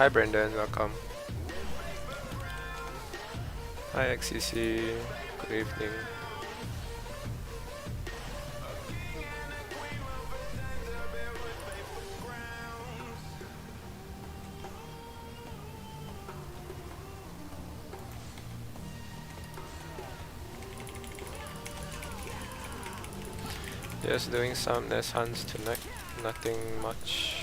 Hi Brendan, welcome. Hi XCC, good evening. Just doing some nest hunts tonight, nothing much.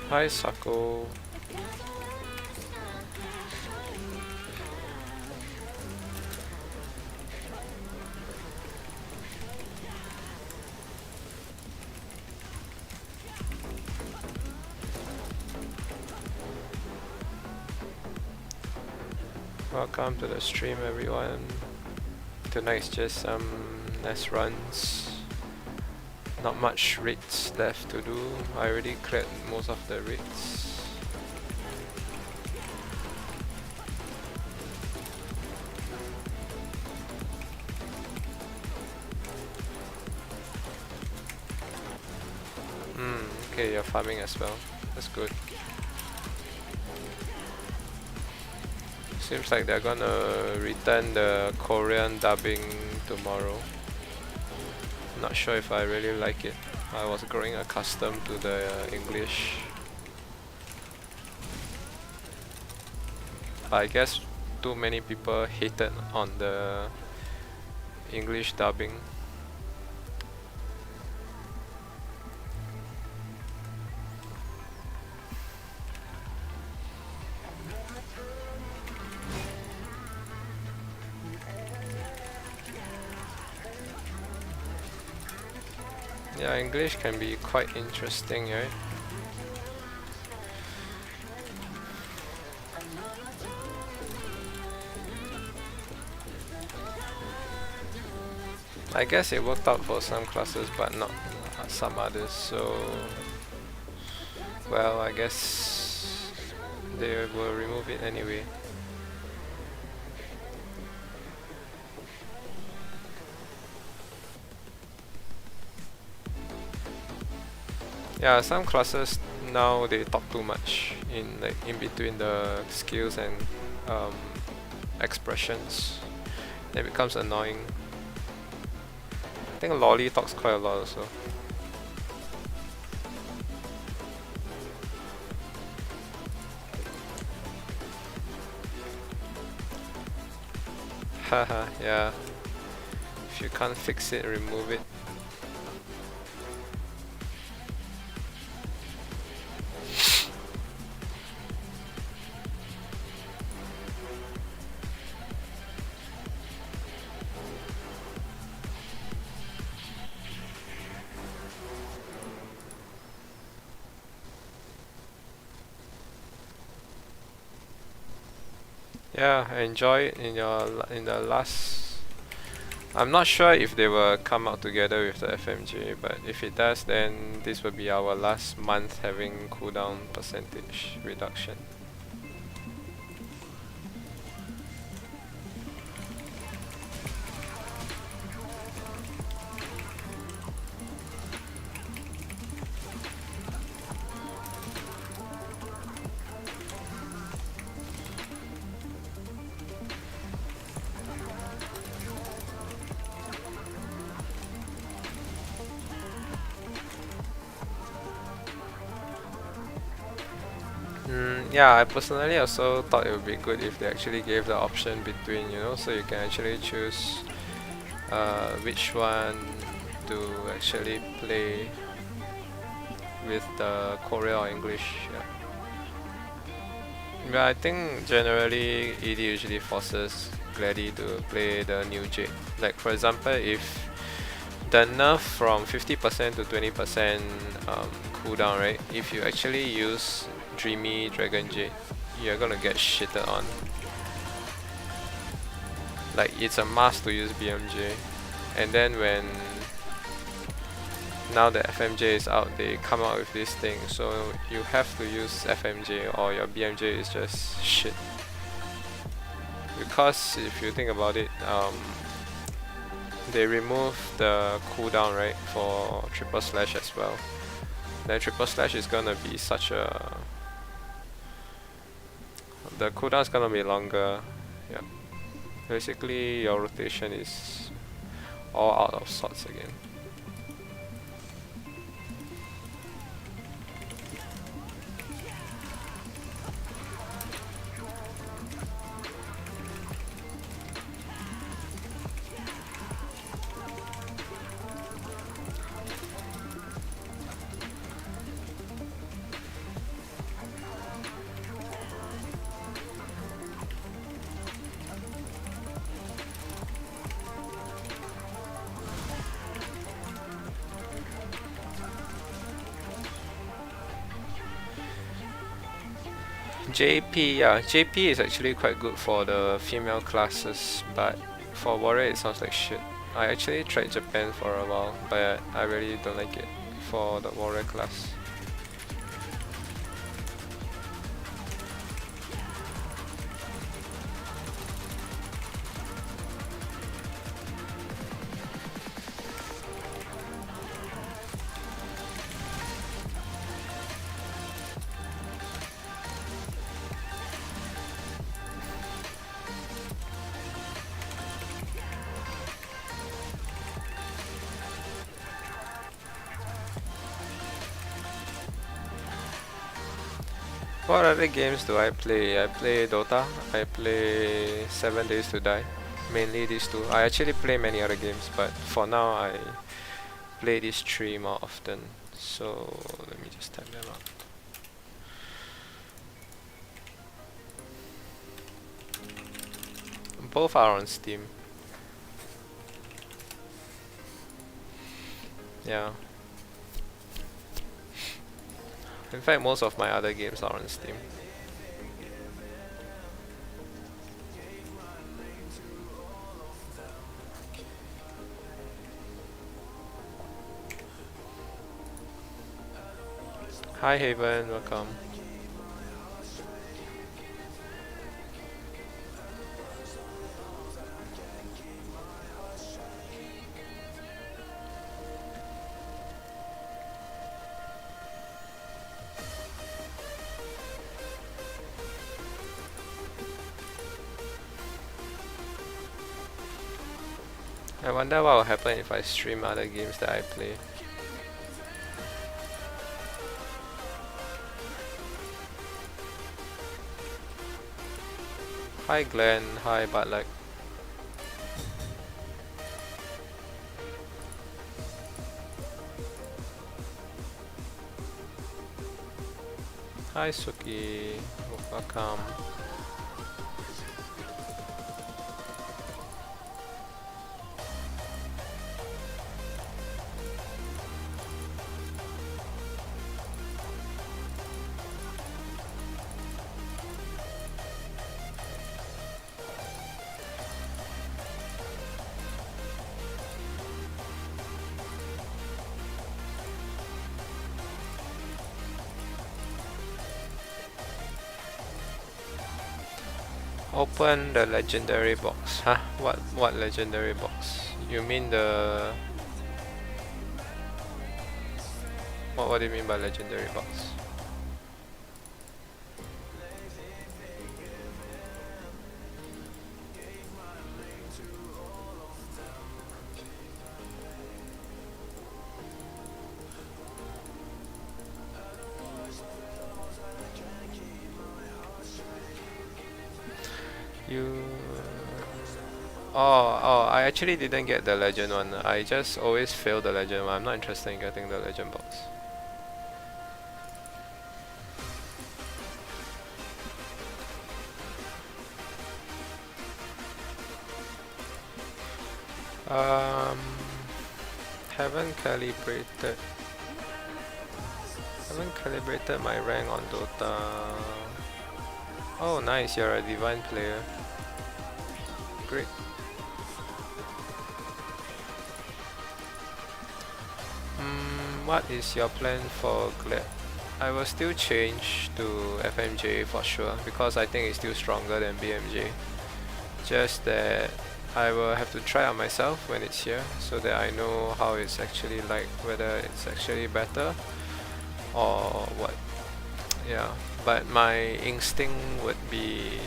Hi Sako. Welcome to the stream everyone. Tonight's just some nest runs. Not much raids left to do. I already cleared most of the raids. Okay, you're farming as well. That's good. Seems like they're gonna return the Korean dubbing tomorrow. Not sure if I really like it. I was growing accustomed to the English. I guess too many people hated on the English dubbing. Yeah, English can be quite interesting, right? I guess it worked out for some classes, but not some others, so... Well, I guess they will remove it anyway. Yeah, some classes now they talk too much in between the skills and expressions. It becomes annoying. I think Lolly talks quite a lot also. Haha, yeah. If you can't fix it, remove it. Yeah, I enjoy it in the last. I'm not sure if they will come out together with the FMJ, but if it does, then this will be our last month having cooldown percentage reduction. Yeah, I personally also thought it would be good if they actually gave the option between, so you can actually choose which one to actually play with the Korea or English. Yeah, I think generally ED usually forces Gladi to play the new Jade. Like for example, if the nerf from 50% to 20% cooldown, right? If you actually use Dreamy Dragon Jade, you're gonna get shitted on. Like, it's a must to use BMJ, and then when now that FMJ is out, they come out with this thing, so you have to use FMJ or your BMJ is just shit. Because if you think about it, they remove the cooldown, right, for triple slash as well. Then triple slash is gonna be such a... the cooldown is gonna be longer. Yeah. Basically, your rotation is all out of sorts again. JP, yeah, JP is actually quite good for the female classes, but for warrior it sounds like shit. I actually tried Japan for a while, but I really don't like it for the warrior class. What other games do I play? I play Dota, I play 7 Days to Die. Mainly these two. I actually play many other games, but for now I play these three more often. So let me just type them out. Both are on Steam. Yeah. In fact, most of my other games are on Steam. Hi Haven, welcome. I wonder what will happen if I stream other games that I play. Hi Glenn, hi Butluck. Hi Suki, welcome. Open the legendary box. Huh? What legendary box? You mean the... What do you mean by legendary box? Oh, I actually didn't get the legend one. I just always fail the legend one. I'm not interested in getting the legend box. Haven't calibrated. Haven't calibrated my rank on Dota. Oh nice, you're a divine player. Great. What is your plan for Glad? I will still change to FMJ for sure because I think it's still stronger than BMJ. Just that I will have to try out myself when it's here so that I know how it's actually like, whether it's actually better or what. Yeah, but my instinct would be,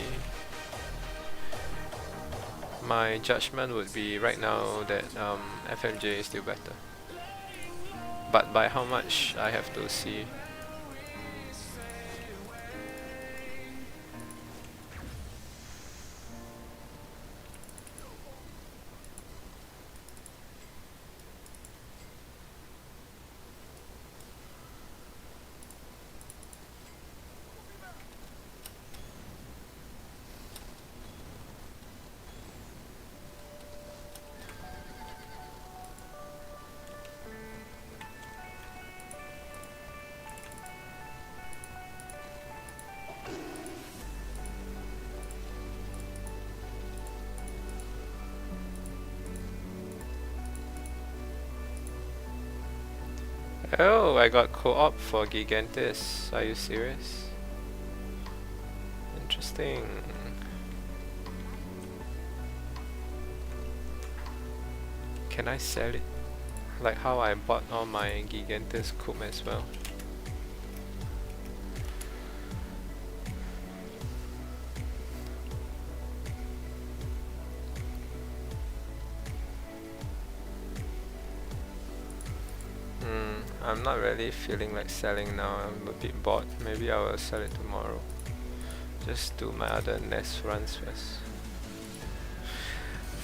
my judgment would be right now that FMJ is still better. But by how much I have to see. Oh, I got co-op for Gigantis. Are you serious? Interesting. Can I sell it? Like how I bought all my Gigantis Coop as well. I'm not really feeling like selling now. I'm a bit bored. Maybe I will sell it tomorrow. Just do my other nest runs first.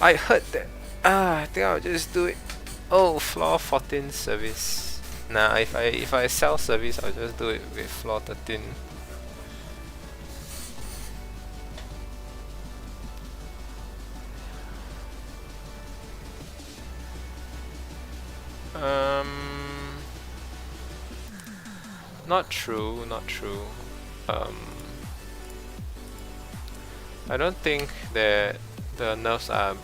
I heard that. I think I'll just do it. Oh, floor 14 service. Nah, if I sell service, I'll just do it with floor 13. Not true, not true. I don't think that the nerfs are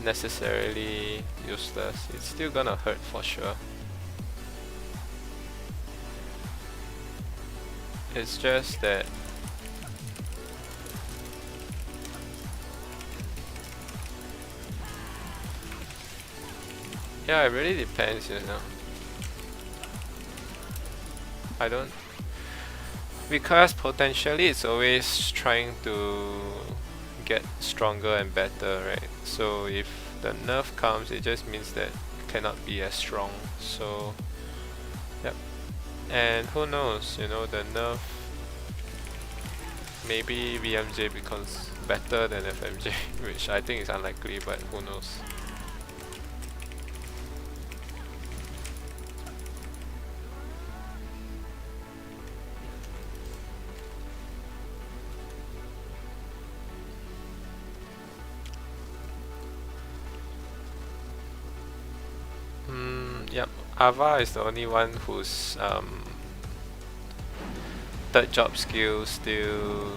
necessarily useless. It's still gonna hurt for sure. It's just that yeah, it really depends, you know. I don't, because potentially it's always trying to get stronger and better, right? So if the nerf comes, it just means that it cannot be as strong. So yep. And who knows, you know, the nerf, maybe BMJ becomes better than FMJ, which I think is unlikely, but who knows. Yep, Ava is the only one whose third job skill still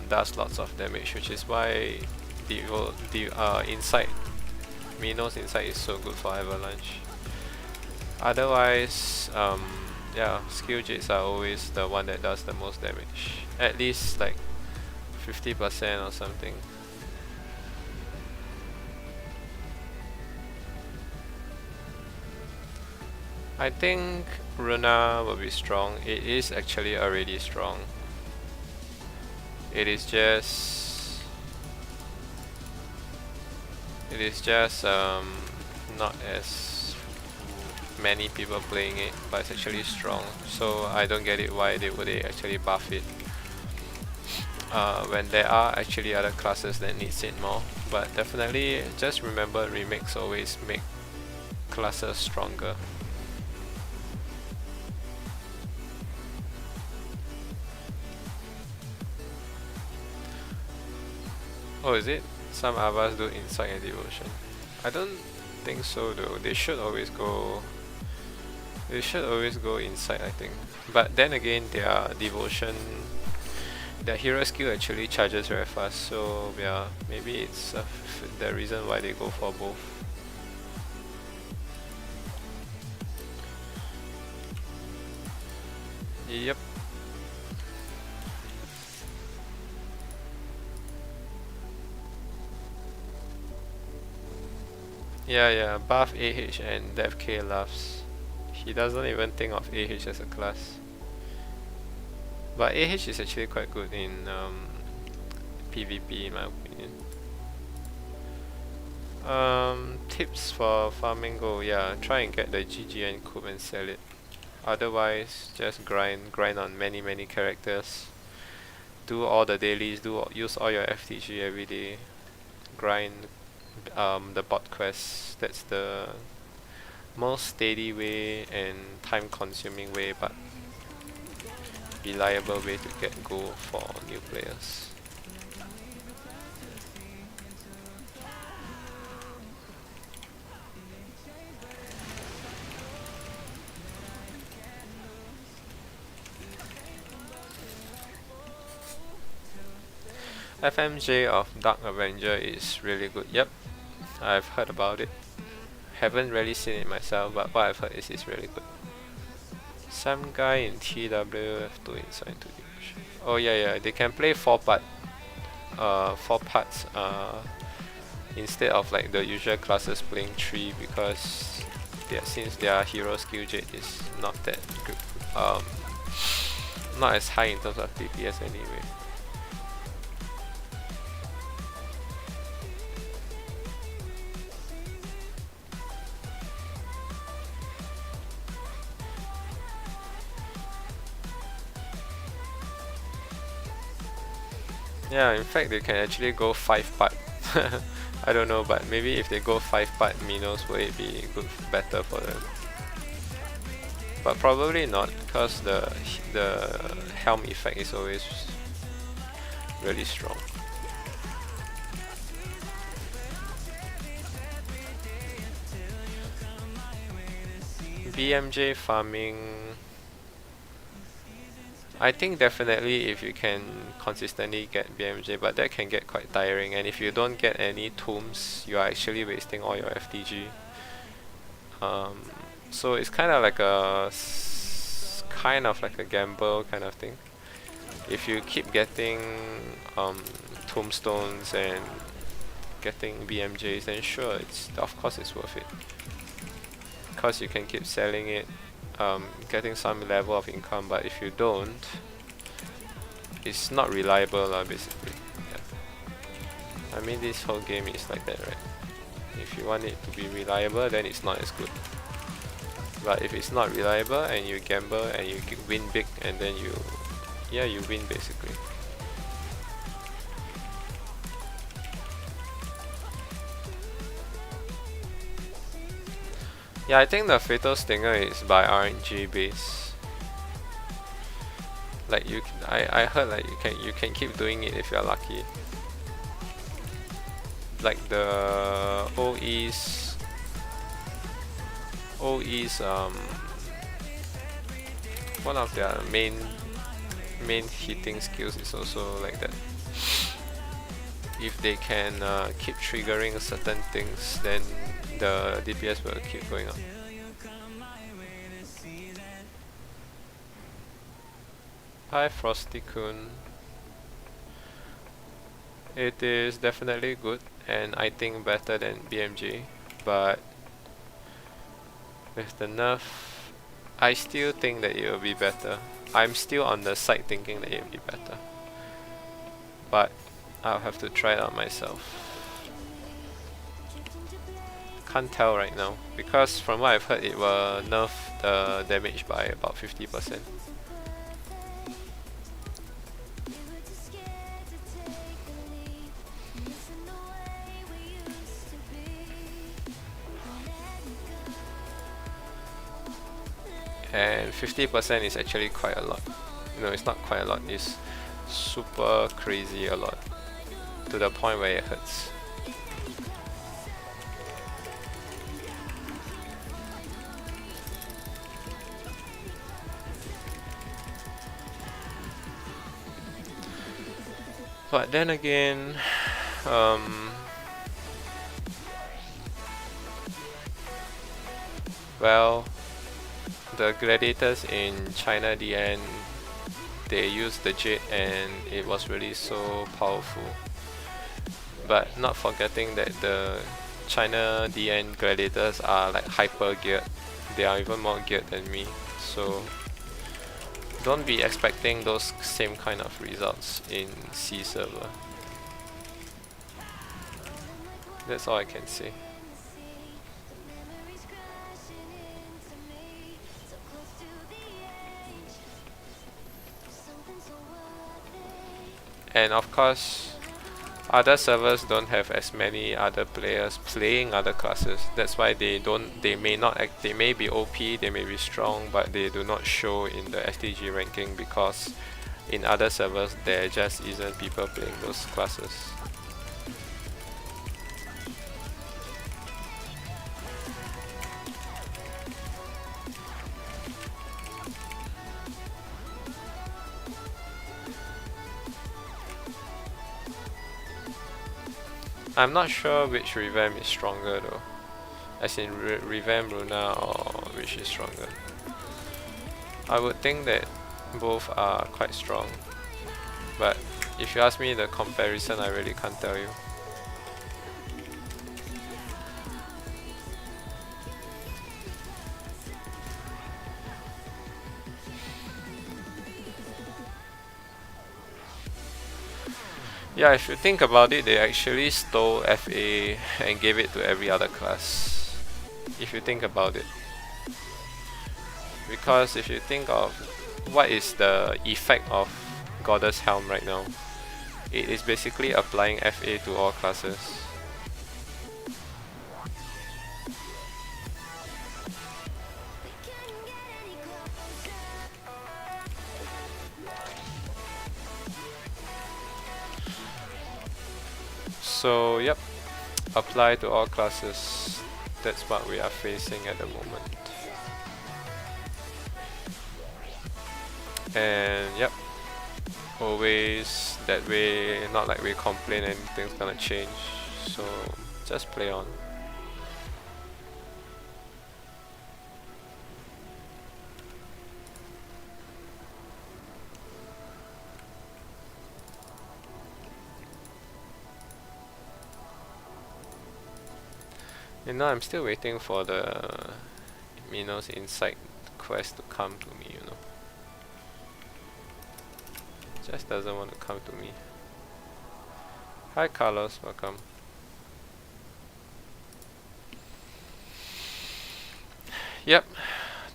does lots of damage, which is why the insight, Minos insight is so good for Avalanche. Otherwise, yeah, skill Jades are always the one that does the most damage. At least like 50% or something. I think Runa will be strong. It is actually already strong. It is just not as many people playing it, but it's actually strong. So I don't get it why would they actually buff it when there are actually other classes that needs it more. But definitely just remember, remakes always make classes stronger. Oh, is it? Some Avas do Insight and Devotion. I don't think so though. They should always go You should always go inside, I think. But then again, their devotion, their hero skill actually charges very fast. So yeah, maybe it's the reason why they go for both. Yep. Yeah, buff AH and Dev K loves. He doesn't even think of AH as a class. But AH is actually quite good in PvP in my opinion. Tips for farming gold, yeah, try and get the GGN coup and sell it. Otherwise, just grind on many characters. Do all the dailies, use all your FTG every day. Grind the bot quests. That's the most steady way and time consuming way, but reliable way to get gold for new players. FMJ of Dark Avenger is really good. Yep, I've heard about it. Haven't really seen it myself, but what I've heard is it's really good. Some guy in TWF doing something to you. Oh yeah, they can play 4 parts instead of like the usual classes playing 3 because since their hero skill Jade is not that good, not as high in terms of DPS anyway. Yeah, in fact they can actually go 5-part. I don't know, but maybe if they go 5-part Minos, will it be better for them? But probably not, because the helm effect is always really strong. BMJ farming, I think definitely if you can consistently get BMJ, but that can get quite tiring, and if you don't get any tombs, you are actually wasting all your FTG. So it's kind of like a gamble kind of thing. If you keep getting tombstones and getting BMJs, then sure, of course it's worth it, because you can keep selling it, getting some level of income. But if you don't, it's not reliable basically. Yeah. I mean, this whole game is like that, right? If you want it to be reliable, then it's not as good. But if it's not reliable and you gamble and you win big, and then you win basically. Yeah, I think the Fatal Stinger is by RNG base. Like I heard like you can keep doing it if you're lucky. Like the OE's one of their main hitting skills is also like that. If they can keep triggering certain things, then the DPS will keep going up. Hi Frosty Kun. It is definitely good, and I think better than BMJ, but with the nerf, I still think that it will be better. I'm still on the side thinking that it will be better, but I'll have to try it out myself. Can't tell right now, because from what I've heard, it will nerf the damage by about 50%. And 50% is actually quite a lot. No, it's not quite a lot, it's super crazy a lot, to the point where it hurts. But then again, well, the gladiators in China DN, they used the Jade and it was really so powerful. But not forgetting that the China DN gladiators are like hyper geared. They are even more geared than me. So don't be expecting those same kind of results in C server. That's all I can say. And of course, other servers don't have as many other players playing other classes. That's why they may be OP, they may be strong, but they do not show in the STG ranking because in other servers there just isn't people playing those classes. I'm not sure which revamp is stronger though. As in revamp Runa or which is stronger. I would think that both are quite strong. But if you ask me the comparison, I really can't tell you. Yeah, if you think about it, they actually stole FA and gave it to every other class. If you think about it. Because if you think of what is the effect of Goddess Helm right now, it is basically applying FA to all classes. So yep, apply to all classes. That's what we are facing at the moment. And yep, always that way, not like we complain anything's gonna change. So just play on. And now I'm still waiting for the Minos Insight quest to come to me, you know. Just doesn't want to come to me. Hi Carlos, welcome. Yep,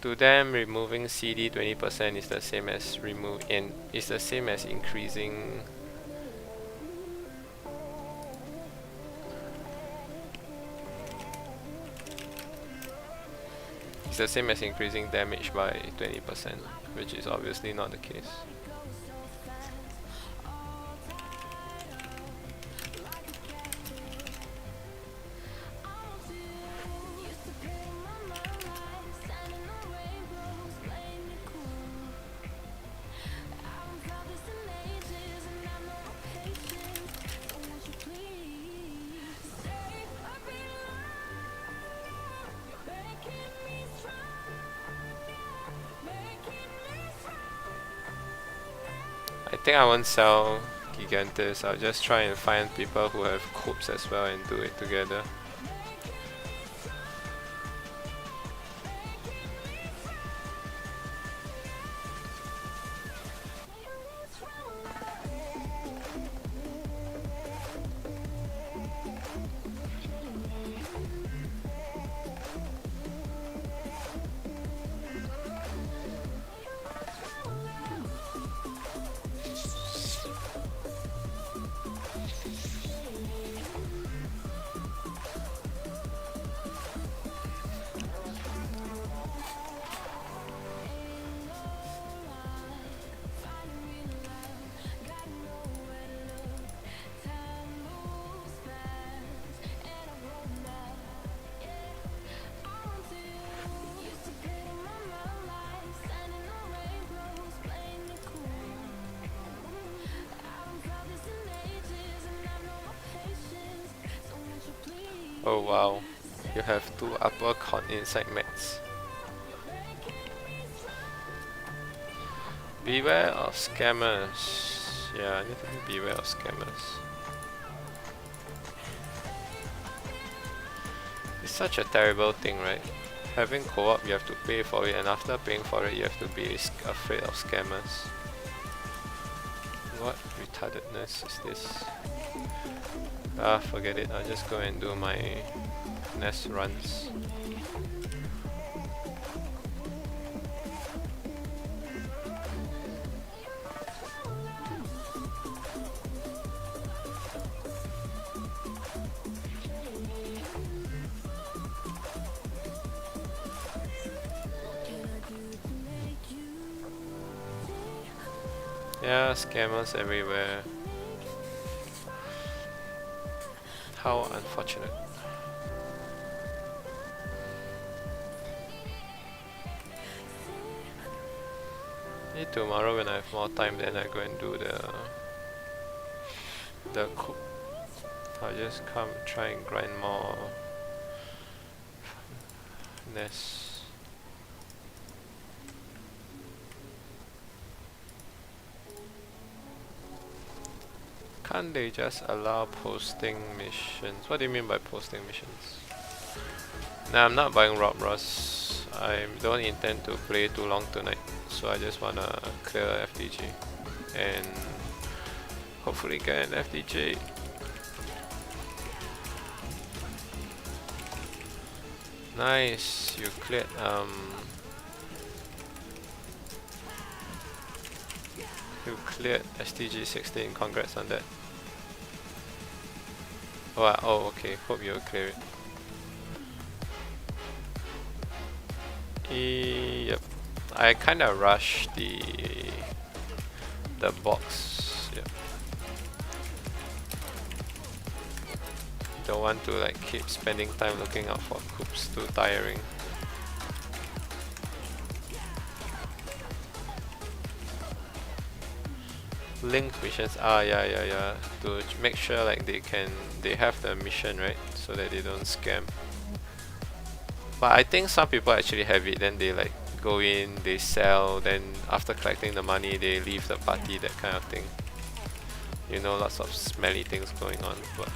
to them removing CD 20% is the same as increasing damage by 20%, which is obviously not the case. I think I won't sell Gigantes. I'll just try and find people who have copes as well and do it together. Oh wow, you have 2 upper con inside mats. Beware of scammers. Yeah, I need to beware of scammers. It's such a terrible thing, right? Having co-op, you have to pay for it, and after paying for it, you have to be afraid of scammers. What retardedness is this? Ah, forget it. I'll just go and do my nest runs. Yeah, scammers everywhere. How unfortunate. Maybe tomorrow when I have more time, then I go and do the cook. I'll just come try and grind more nests. Can't they just allow posting missions? What do you mean by posting missions? Nah, I'm not buying Rob Ross. I don't intend to play too long tonight, so I just wanna clear FDG and hopefully get an FDG. Nice, you cleared you cleared STG 16, congrats on that. Oh, okay, hope you'll clear it. Yep, I kinda rushed the box. Yep. Don't want to like keep spending time looking out for coops, too tiring. Link missions, yeah. To make sure like they have the mission, right? So that they don't scam. But I think some people actually have it, then they like go in, they sell, then after collecting the money they leave the party, that kind of thing. You know, lots of smelly things going on. But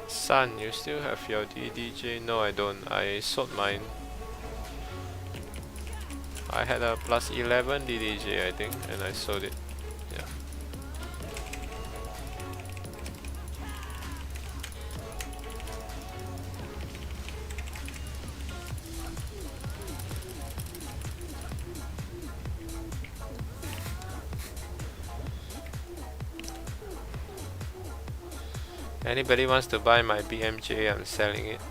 Son, you still have your DDJ? No, I don't. I sold mine. I had a plus 11 DDJ, I think, and I sold it. Yeah. Anybody wants to buy my BMJ? I'm selling it.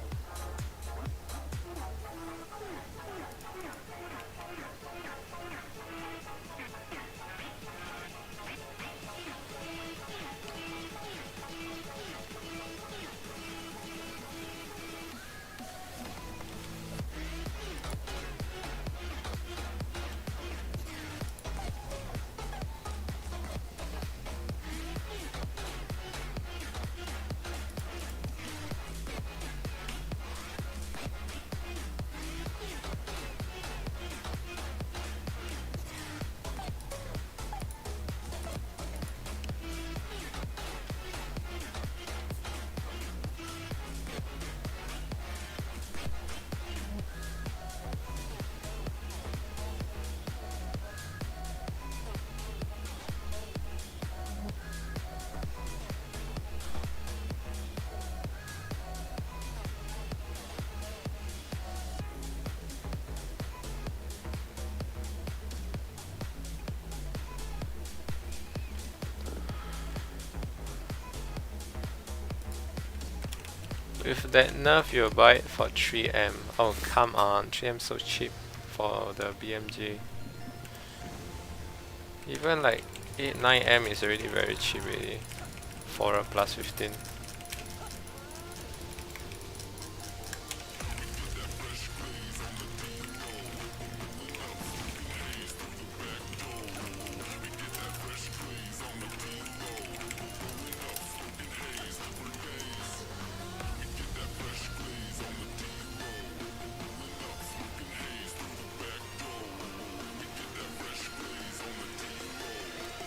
With that nerf, you'll buy it for 3M. Oh, come on, 3M so cheap for the BMJ. Even like 9M is already very cheap already for a plus 15.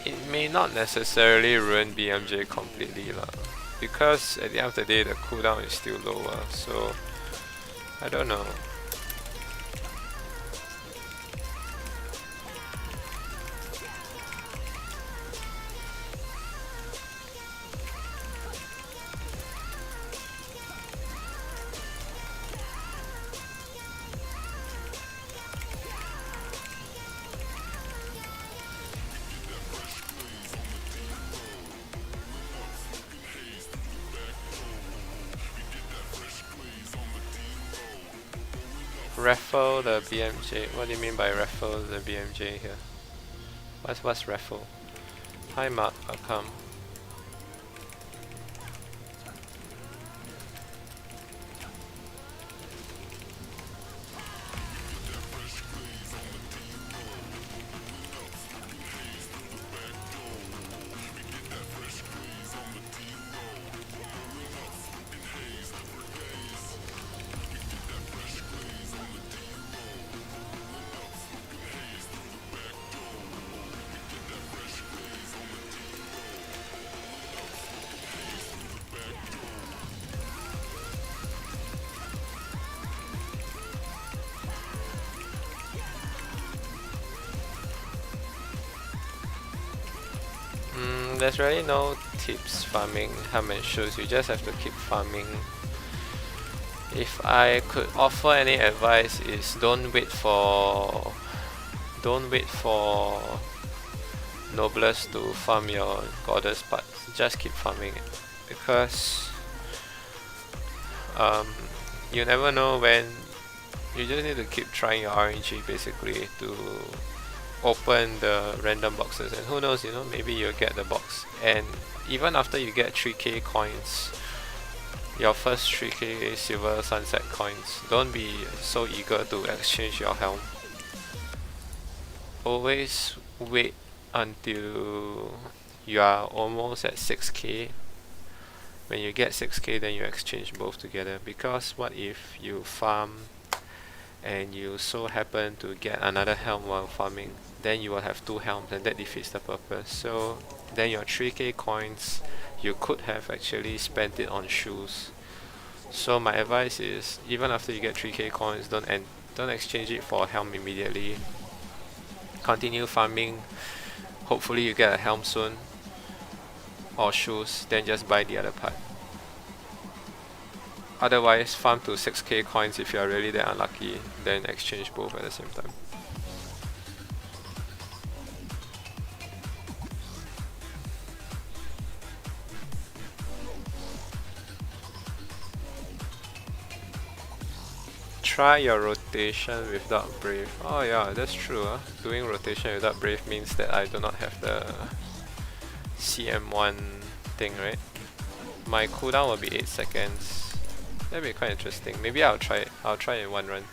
it may not necessarily ruin BMJ completely lah, because at the end of the day the cooldown is still lower, so I don't know. Raffle the BMJ. What do you mean by raffle the BMJ here? What's raffle? Hi Mark, welcome. There's really no tips farming helm and shoes, you just have to keep farming. If I could offer any advice is don't wait for noblesse to farm your goddess parts, just keep farming it, because you never know when. You just need to keep trying your RNG basically to open the random boxes, and who knows, you know, maybe you'll get the box. And even after you get 3k coins, your first 3k silver sunset coins, don't be so eager to exchange your helm. Always wait until you are almost at 6k. When you get 6k, then you exchange both together, because what if you farm and you so happen to get another helm while farming, then you will have 2 helms and that defeats the purpose. So then your 3k coins, you could have actually spent it on shoes. So my advice is, even after you get 3k coins, don't exchange it for a helm immediately. Continue farming, hopefully you get a helm soon, or shoes, then just buy the other part. Otherwise, farm to 6k coins if you are really that unlucky, then exchange both at the same time. Try your rotation without Brave. Oh yeah, that's true. Doing rotation without Brave means that I do not have the CM1 thing, right? My cooldown will be 8 seconds. That'd be quite interesting. Maybe I'll try it. I'll try it in one run.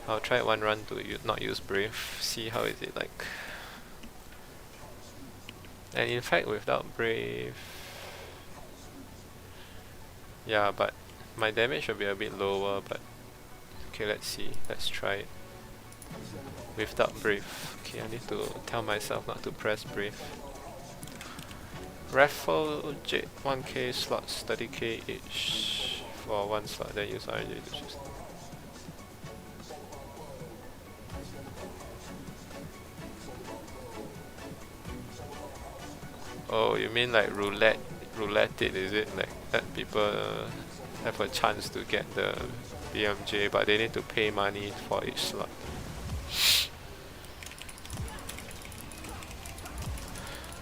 I'll try it one run to not use Brave. See how is it like. And in fact, without Brave, yeah, but my damage will be a bit lower. But okay, let's see. Let's try it without Brave. Okay, I need to tell myself not to press Brave. Raffle Jade 1k slots, 30k each for one slot, then use RNG to choose. Oh, you mean like roulette it, is it? Like let people have a chance to get the BMJ, but they need to pay money for each slot.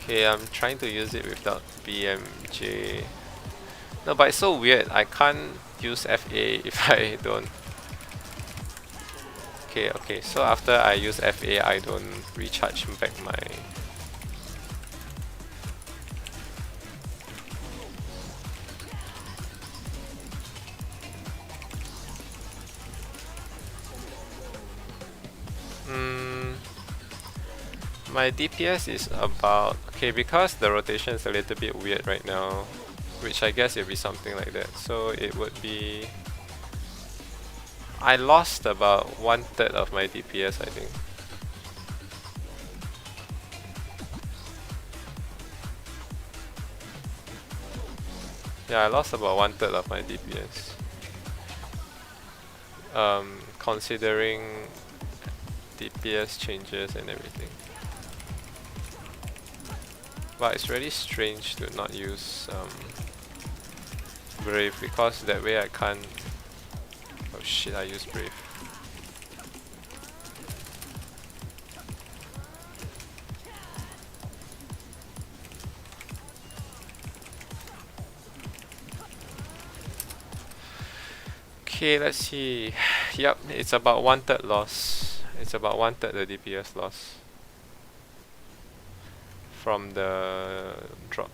Okay, I'm trying to use it without BMJ. No, but it's so weird. I can't use FA if I don't. Okay, so after I use FA, I don't recharge back my. My DPS is about, okay, because the rotation is a little bit weird right now, which I guess it would be something like that. So it would be, I lost about 1/3 of my DPS, I think. Yeah, I lost about 1/3 of my DPS. Considering DPS changes and everything. But it's really strange to not use Brave, because that way I can't... Oh shit, I used Brave. Okay, let's see. Yep, it's about 1/3 loss. It's about 1/3 the DPS loss from the drop.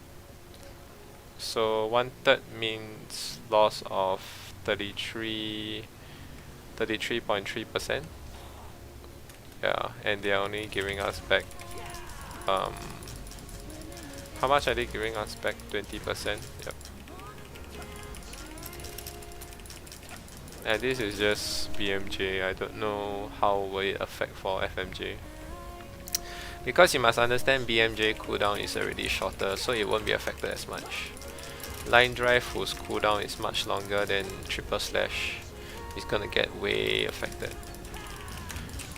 So 1/3 means loss of 33.3%. Yeah, and they're only giving us back how much are they giving us back? 20%. Yep. And this is just BMJ. I don't know how will it affect for FMJ. Because you must understand BMJ cooldown is already shorter, so it won't be affected as much. Line Drive, whose cooldown is much longer than Triple Slash, is gonna get way affected.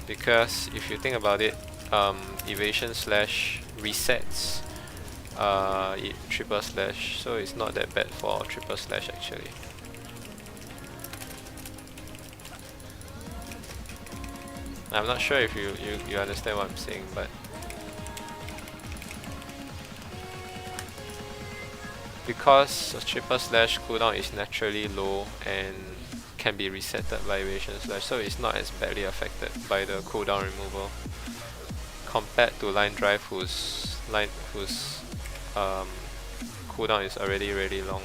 Because if you think about it, evasion slash resets Triple Slash, so it's not that bad for Triple Slash actually. I'm not sure if you understand what I'm saying, but because Triple Slash cooldown is naturally low and can be resetted by evasion slash, so it's not as badly affected by the cooldown removal compared to Line Drive, whose cooldown is already really long.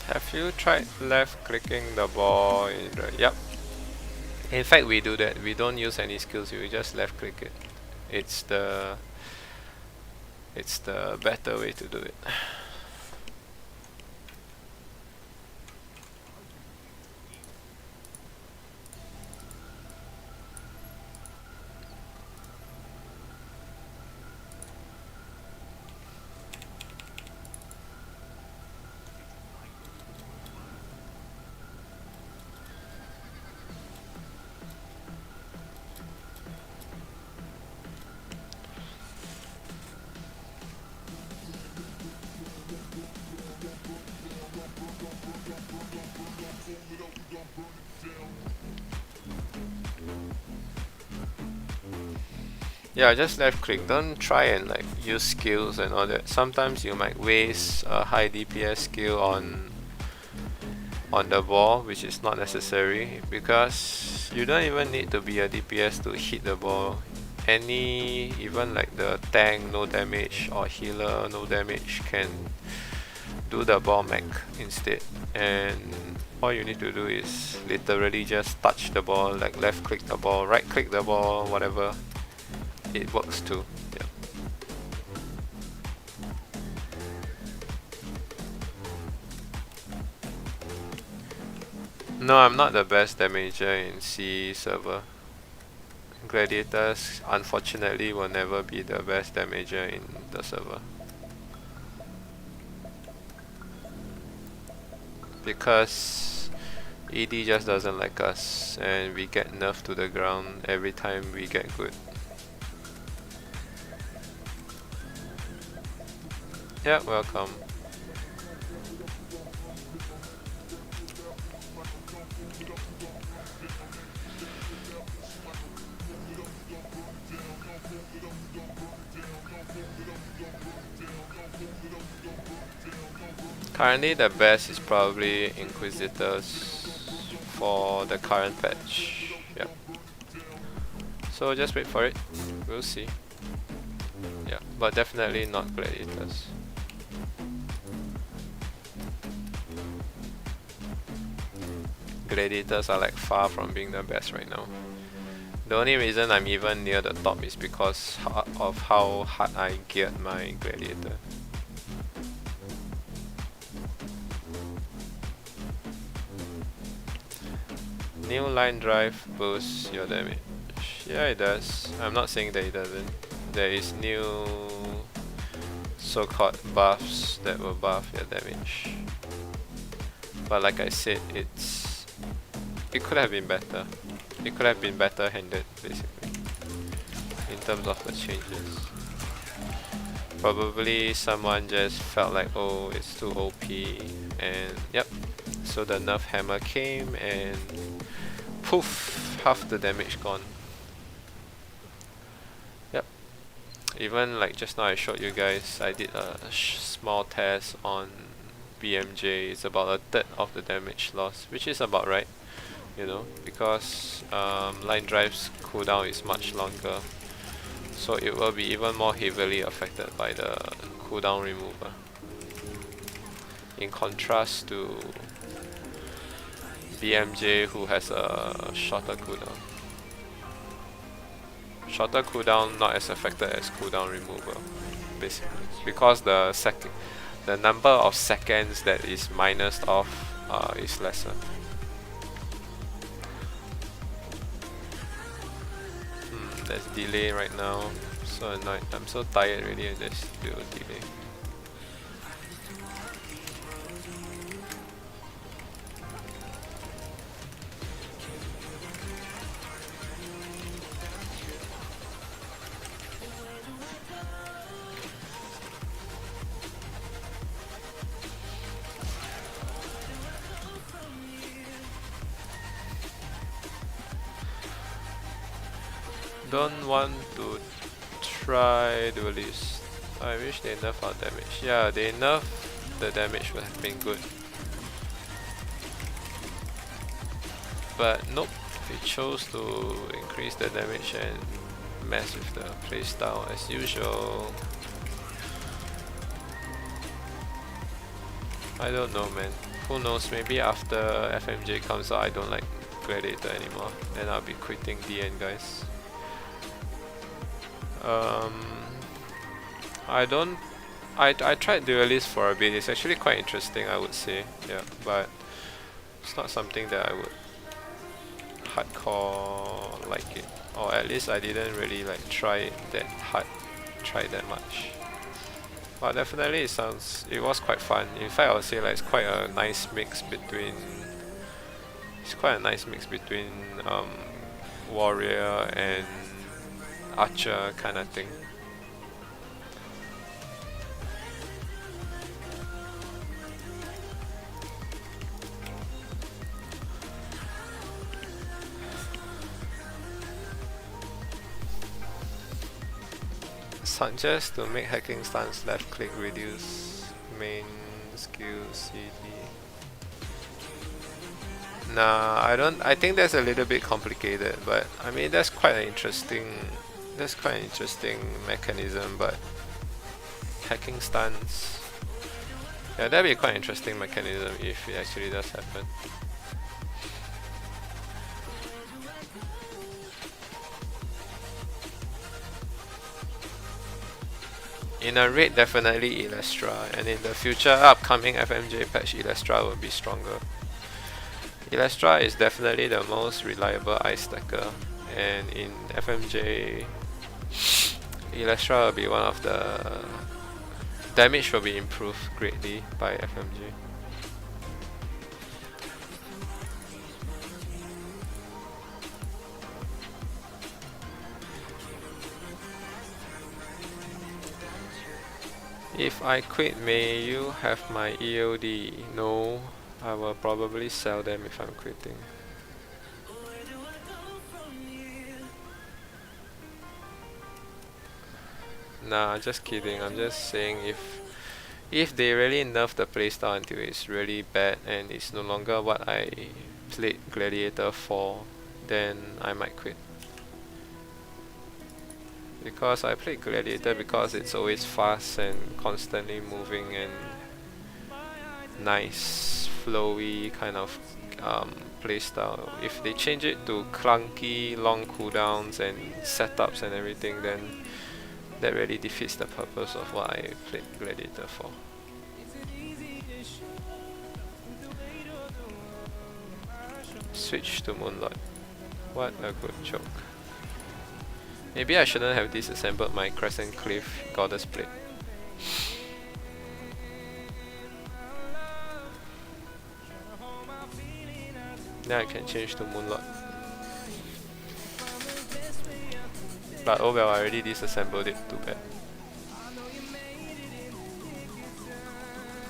Have you tried left clicking the ball in the... Yep. In fact, we do that. We don't use any skills, we just left click it. It's the better way to do it. Yeah, just left click. Don't try and like use skills and all that. Sometimes you might waste a high DPS skill on the ball, which is not necessary, because you don't even need to be a DPS to hit the ball. Even like the tank no damage or healer no damage can do the ball mech instead, and all you need to do is literally just touch the ball, like left click the ball, right click the ball, whatever, it works too. Yeah. No, I'm not the best damager in C server. Gladiators unfortunately will never be the best damager in the server, because ED just doesn't like us and we get nerfed to the ground every time we get good. Yeah, welcome. Currently the best is probably Inquisitors for the current patch. Yep. So just wait for it. We'll see. Yeah, but definitely not Gladiators. Gladiators are like far from being the best right now. The only reason I'm even near the top is because of how hard I geared my Gladiator. New line drive boosts your damage. Yeah, it does. I'm not saying that it doesn't. There is new so-called buffs that will buff your damage. But like I said, it could have been better. It could have been better handled, basically, in terms of the changes. Probably someone just felt like, oh, it's too OP, and yep. So the nerf hammer came and poof, half the damage gone. Yep. Even like just now I showed you guys, I did a small test on BMJ. It's about a third of the damage loss, which is about right, you know, because line drive's cooldown is much longer, so it will be even more heavily affected by the cooldown remover, in contrast to BMJ, who has a shorter cooldown. Shorter cooldown, not as affected as cooldown removal, basically, because the number of seconds that is minused off is lesser. There's delay right now. I'm so annoyed. I'm so tired already, and there's still delay. Don't want to try duelist. I wish they nerf our damage. Yeah, they nerf the damage would have been good. But nope, they chose to increase the damage and mess with the playstyle as usual. I don't know, man. Who knows, maybe after FMJ comes out I don't like Gladiator anymore, then I'll be quitting DN, guys. I tried Duelist for a bit. It's actually quite interesting, I would say. Yeah, but it's not something that I would hardcore like it, or at least I didn't really like try it that much. But definitely it was quite fun. In fact, I would say like it's quite a nice mix between warrior and archer kind of thing. Suggest to make hacking stance left click reduce main skill CD. Nah, I think that's a little bit complicated, but I mean that's quite an interesting mechanism, but hacking stance. Yeah, that'd be quite an interesting mechanism if it actually does happen. In a raid, definitely Elastra, and in the future upcoming FMJ patch, Elastra will be stronger. Elastra is definitely the most reliable ice stacker, and in FMJ, Elastra will be one of the damage will be improved greatly by FMJ. If I quit, may you have my EOD? No, I will probably sell them if I'm quitting. Nah, just kidding. I'm just saying if they really nerf the playstyle until it's really bad and it's no longer what I played Gladiator for, then I might quit. Because I played Gladiator because it's always fast and constantly moving and nice, flowy kind of playstyle. If they change it to clunky, long cooldowns and setups and everything, then that really defeats the purpose of what I played Gladiator for. Switch to Moonlord. What a good joke. Maybe I shouldn't have disassembled my Crescent Cliff Goddess Blade. Now I can change to Moonlord. But oh well, I already disassembled it, too bad.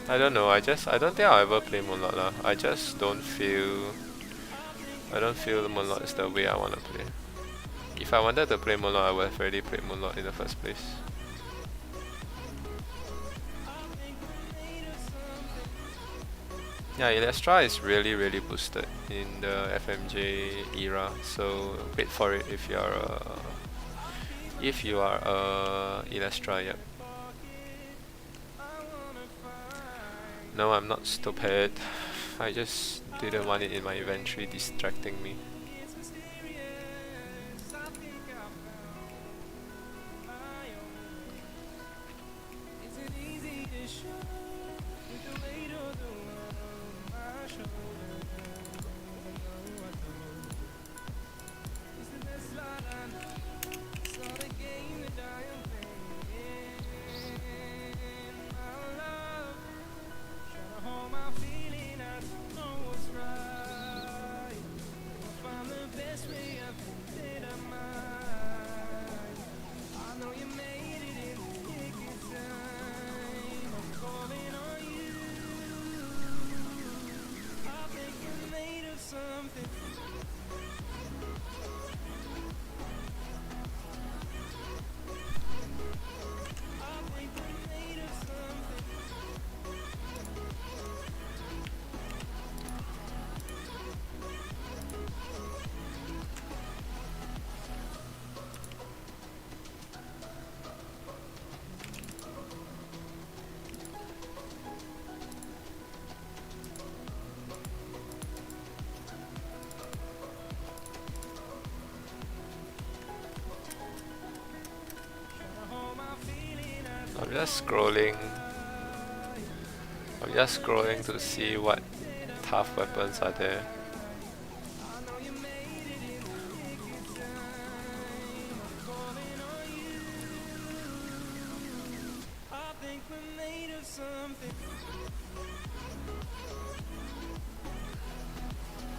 I don't know, I don't think I'll ever play Moonlord lah. I don't feel the Moonlord is the way I wanna play. If I wanted to play Moonlord, I would have already played Moonlord in the first place. Yeah, Elastra is really boosted in the FMJ era, so wait for it if you are Elastra, yep. No, I'm not stupid. I just didn't want it in my inventory distracting me. I'm just scrolling to see what tough weapons are there.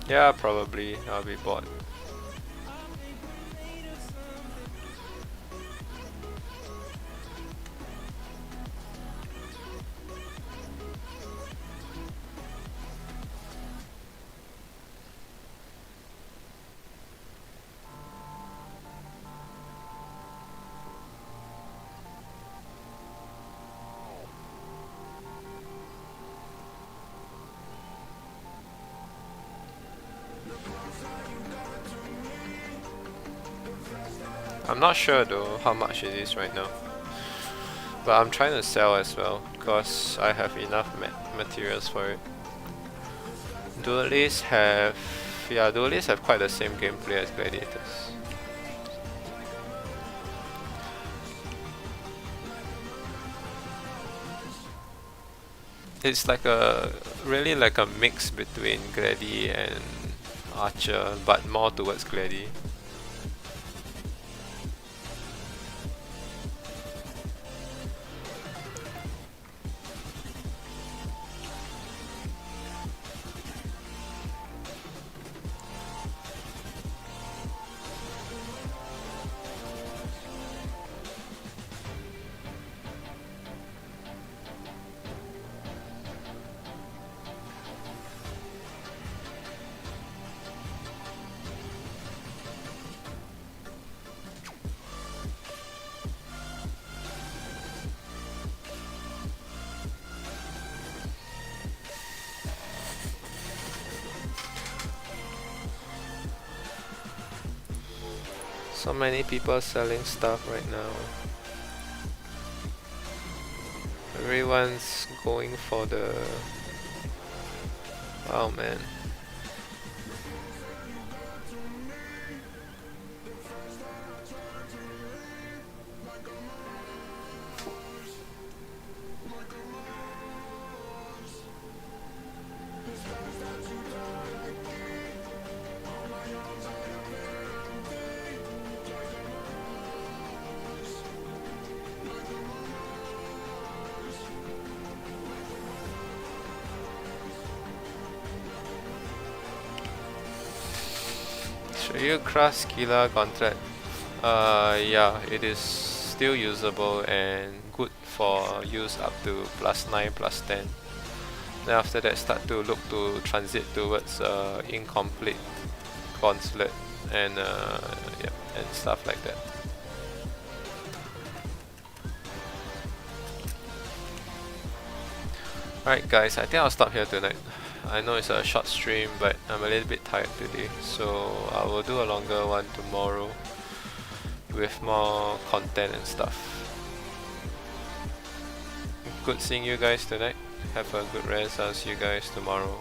Yeah, probably. I'll be bored. I'm not sure though how much it is right now. But I'm trying to sell as well because I have enough materials for it. Duelists have quite the same gameplay as Gladiators. It's like really like a mix between Gladi and Archer, but more towards Gladi. So many people selling stuff right now. Everyone's going for the... Oh man. Should you craft Skilla contract? Yeah, it is still usable and good for use up to +9, +10. Then after that start to look to transit towards incomplete consulate and yeah, and stuff like that. Alright guys, I think I'll stop here tonight. I know it's a short stream, but I'm a little bit tired today, so I will do a longer one tomorrow with more content and stuff. Good seeing you guys tonight. Have a good rest. I'll see you guys tomorrow.